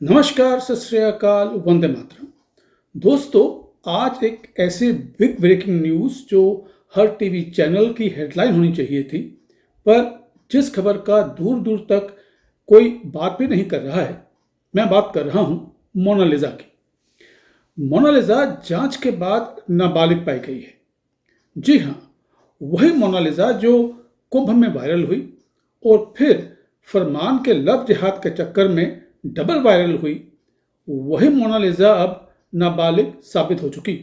नमस्कार, सत श्री अकाल, वंदे मातरम। दोस्तों, आज एक ऐसी बिग ब्रेकिंग न्यूज़ जो हर टीवी चैनल की हेडलाइन होनी चाहिए थी, पर जिस खबर का दूर दूर तक कोई बात भी नहीं कर रहा है, मैं बात कर रहा हूं मोनालिसा की। मोनालिसा जांच के बाद नाबालिग पाई गई है। जी हाँ, वही मोनालिसा जो कुंभ में वायरल हुई और फिर फरमान के लव जिहाद के चक्कर में डबल वायरल हुई, वही मोनालिसा अब नाबालिग साबित हो चुकी।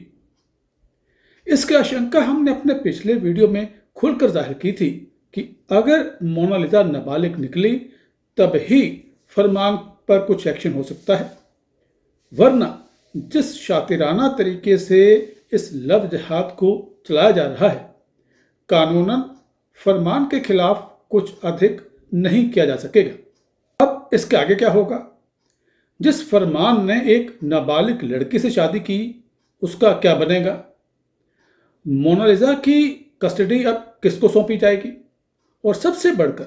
इसकी आशंका हमने अपने पिछले वीडियो में खुलकर जाहिर की थी कि अगर मोनालिसा नाबालिग निकली तब ही फरमान पर कुछ एक्शन हो सकता है, वरना जिस शातिराना तरीके से इस लव जिहाद को चलाया जा रहा है, कानूनन फरमान के खिलाफ कुछ अधिक नहीं किया जा सकेगा। अब इसके आगे क्या होगा? जिस फरमान ने एक नाबालिग लड़की से शादी की, उसका क्या बनेगा? मोनालिसा की कस्टडी अब किसको सौंपी जाएगी? और सबसे बढ़कर,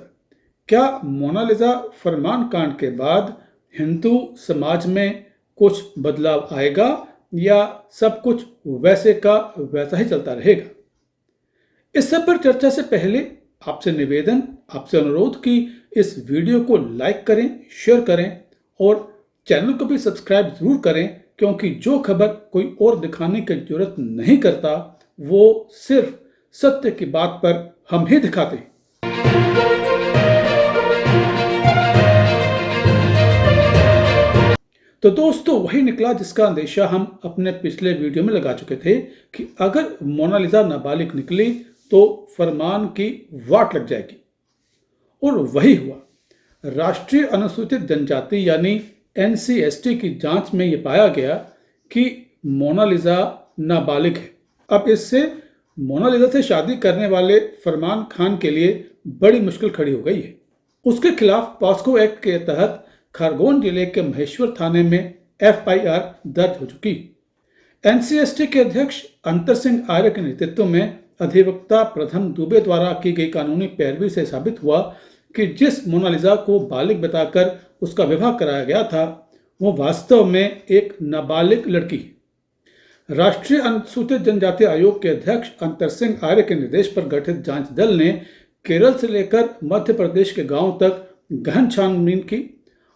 क्या मोनालिसा फरमान कांड के बाद हिंदू समाज में कुछ बदलाव आएगा या सब कुछ वैसे का वैसा ही चलता रहेगा? इस सब पर चर्चा से पहले आपसे निवेदन, आपसे अनुरोध कि इस वीडियो को लाइक करें, शेयर करें और चैनल को भी सब्सक्राइब जरूर करें, क्योंकि जो खबर कोई और दिखाने की जरूरत नहीं करता, वो सिर्फ सत्य की बात पर हम ही दिखाते हैं। तो दोस्तों, वही निकला जिसका अंदेशा हम अपने पिछले वीडियो में लगा चुके थे कि अगर मोनालिसा नाबालिग निकली तो फरमान की वाट लग जाएगी। और वही हुआ। राष्ट्रीय अनुसूचित जनजाति यानी NCST की जांच में यह पाया गया कि मोनालिसा नाबालिग है। अब इससे मोनालिसा से शादी करने वाले फरमान खान के लिए बड़ी मुश्किल खड़ी हो गई है। उसके खिलाफ पॉस्को एक्ट के तहत खरगोन जिले के महेश्वर थाने में FIR दर्ज हो चुकी। NCST के अध्यक्ष अंतर सिंह आर्य के नेतृत्व में अधिवक्ता प्रथम दुबे द्वारा की गई कानूनी पैरवी से साबित हुआ कि जिस मोनालिसा को बालिग बताकर उसका विवाह कराया गया था, वो वास्तव में एक नाबालिग लड़की है। राष्ट्रीय अनुसूचित जनजाति आयोग के अध्यक्ष अंतर सिंह आर्य के निर्देश पर गठित जांच दल ने केरल से लेकर मध्य प्रदेश के गांव तक गहन छानबीन की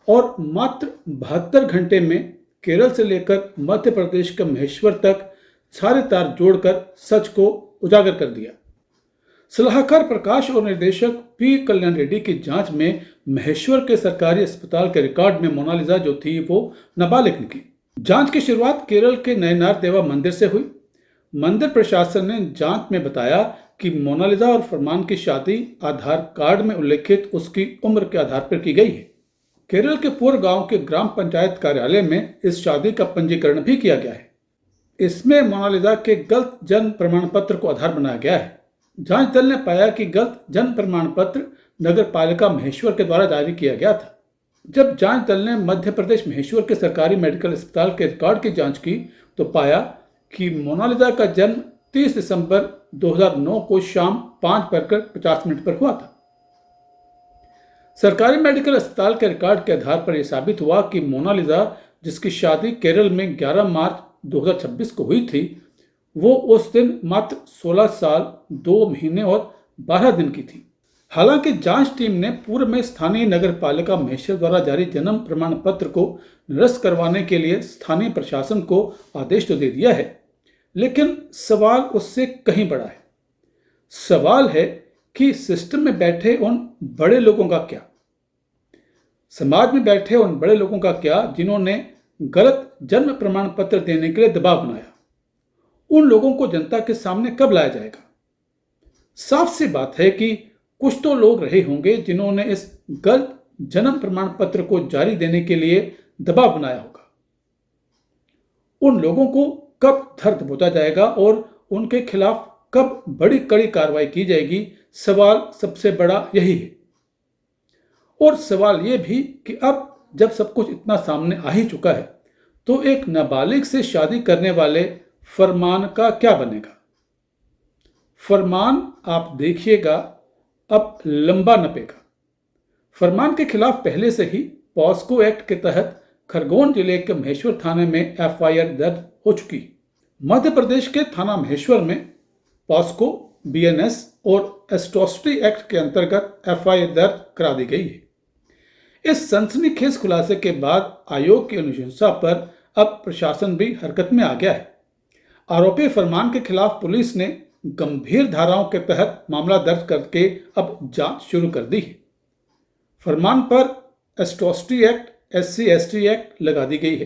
और मात्र 72 घंटे में केरल से लेकर मध्य प्रदेश के महेश्वर तक सारे तार जोड़कर सच को उजागर कर दिया। सलाहकार प्रकाश और निर्देशक P कल्याण रेड्डी की जांच में महेश्वर के सरकारी अस्पताल के रिकॉर्ड में मोनालिसा जो थी वो नाबालिग निकली। जांच की शुरुआत केरल के नयनार देवा मंदिर से हुई। मंदिर प्रशासन ने जांच में बताया कि मोनालिसा और फरमान की शादी आधार कार्ड में उल्लेखित उसकी उम्र के आधार पर की गई है। केरल के पूर्व गांव के ग्राम पंचायत कार्यालय में इस शादी का पंजीकरण भी किया गया है। इसमें मोनालिसा के गलत जन्म प्रमाण पत्र को आधार बनाया गया है। जांच दल ने पाया कि गलत जन्म प्रमाण पत्र नगर पालिका महेश्वर के द्वारा जारी किया गया था। जब जांच दल ने मध्य प्रदेश महेश्वर के सरकारी मेडिकल अस्पताल के रिकॉर्ड की जांच की तो पाया कि मोनालिसा का जन्म 30 दिसंबर 2009 को शाम 5:50 पर हुआ था। सरकारी मेडिकल अस्पताल के रिकॉर्ड के आधार पर यह साबित हुआ कि मोनालिसा, जिसकी शादी केरल में 11 मार्च 2026 को हुई थी, वो उस दिन मात्र 16 साल 2 महीने और 12 दिन की थी। हालांकि जांच टीम ने पूर्व में स्थानीय नगर पालिका महेश्वर द्वारा जारी जन्म प्रमाण पत्र को निरस्त करवाने के लिए स्थानीय प्रशासन को आदेश तो दे दिया है, लेकिन सवाल उससे कहीं बड़ा है। सवाल है कि सिस्टम में बैठे उन बड़े लोगों का क्या, समाज में बैठे उन बड़े लोगों का क्या जिन्होंने गलत जन्म प्रमाण पत्र देने के लिए दबाव बनाया। उन लोगों को जनता के सामने कब लाया जाएगा? साफ सी बात है कि कुछ तो लोग रहे होंगे जिन्होंने इस गलत जन्म प्रमाण पत्र को जारी देने के लिए दबाव बनाया होगा। उन लोगों को कब धर दबोचा जाएगा और उनके खिलाफ कब बड़ी कड़ी कार्रवाई की जाएगी, सवाल सबसे बड़ा यही है। और सवाल यह भी कि अब जब सब कुछ इतना सामने आ ही चुका है तो एक नाबालिग से शादी करने वाले फरमान का क्या बनेगा? फरमान आप देखिएगा अब लंबा नपेगा। फरमान के खिलाफ पहले से ही पॉस्को एक्ट के तहत खरगोन जिले के महेश्वर थाने में एफआईआर दर्ज हो चुकी। मध्य प्रदेश के थाना महेश्वर में पॉस्को, बीएनएस और एट्रॉसिटी एक्ट के अंतर्गत एफआईआर दर्ज करा दी गई है। इस सनसनीखेज खुलासे के बाद आयोग की अनुशंसा पर अब प्रशासन भी हरकत में आ गया है। आरोपी फरमान के खिलाफ पुलिस ने गंभीर धाराओं के तहत मामला दर्ज करके अब जांच शुरू कर दी है। फरमान पर एट्रॉसिटी एक्ट, SC/ST एक्ट लगा दी गई है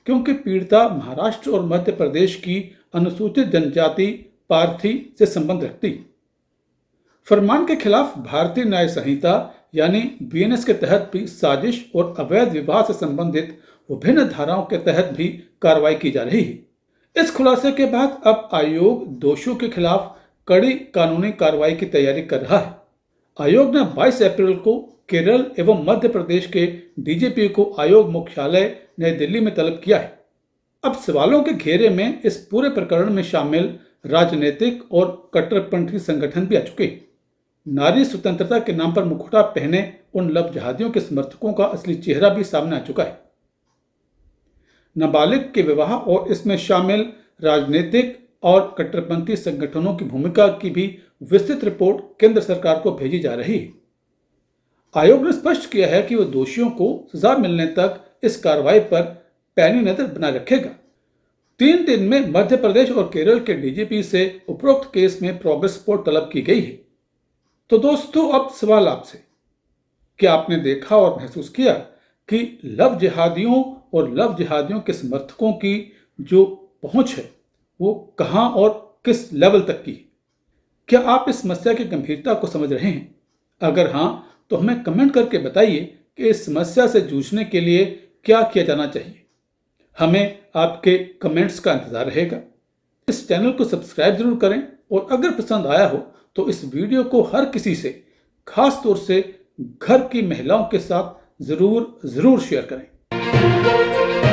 क्योंकि पीड़िता महाराष्ट्र और मध्य प्रदेश की अनुसूचित जनजाति पार्थी से संबंध रखती। फरमान के खिलाफ भारतीय न्याय संहिता यानी BNS के तहत भी साजिश और अवैध विवाह से संबंधित विभिन्न धाराओं के तहत भी कार्रवाई की जा रही है। इस खुलासे के बाद अब आयोग दोषियों के खिलाफ कड़ी कानूनी कार्रवाई की तैयारी कर रहा है। आयोग ने 22 अप्रैल को केरल एवं मध्य प्रदेश के DGP को आयोग मुख्यालय नई दिल्ली में तलब किया है। अब सवालों के घेरे में इस पूरे प्रकरण में शामिल राजनीतिक और कट्टरपंथी संगठन भी आ चुके हैं। नारी स्वतंत्रता के नाम पर मुखौटा पहने उन लव जिहादियों के समर्थकों का असली चेहरा भी सामने आ चुका है। नाबालिग के विवाह और इसमें शामिल राजनीतिक और कट्टरपंथी संगठनों की भूमिका की भी विस्तृत रिपोर्ट केंद्र सरकार को भेजी जा रही है। आयोग ने स्पष्ट किया है कि वह दोषियों को सजा मिलने तक इस कार्रवाई पर पैनी नजर बनाए रखेगा। 3 दिन में मध्य प्रदेश और केरल के DGP से उपरोक्त केस में प्रोग्रेस रिपोर्ट तलब की गई है। तो दोस्तों, अब सवाल आपसे, क्या आपने देखा और महसूस किया कि लव जिहादियों और लव जिहादियों के समर्थकों की जो पहुंच है वो कहां और किस लेवल तक की? क्या आप इस समस्या की गंभीरता को समझ रहे हैं? अगर हां, तो हमें कमेंट करके बताइए कि इस समस्या से जूझने के लिए क्या किया जाना चाहिए। हमें आपके कमेंट्स का इंतजार रहेगा। इस चैनल को सब्सक्राइब जरूर करें और अगर पसंद आया हो तो इस वीडियो को हर किसी से, खास तौर से घर की महिलाओं के साथ जरूर शेयर करें।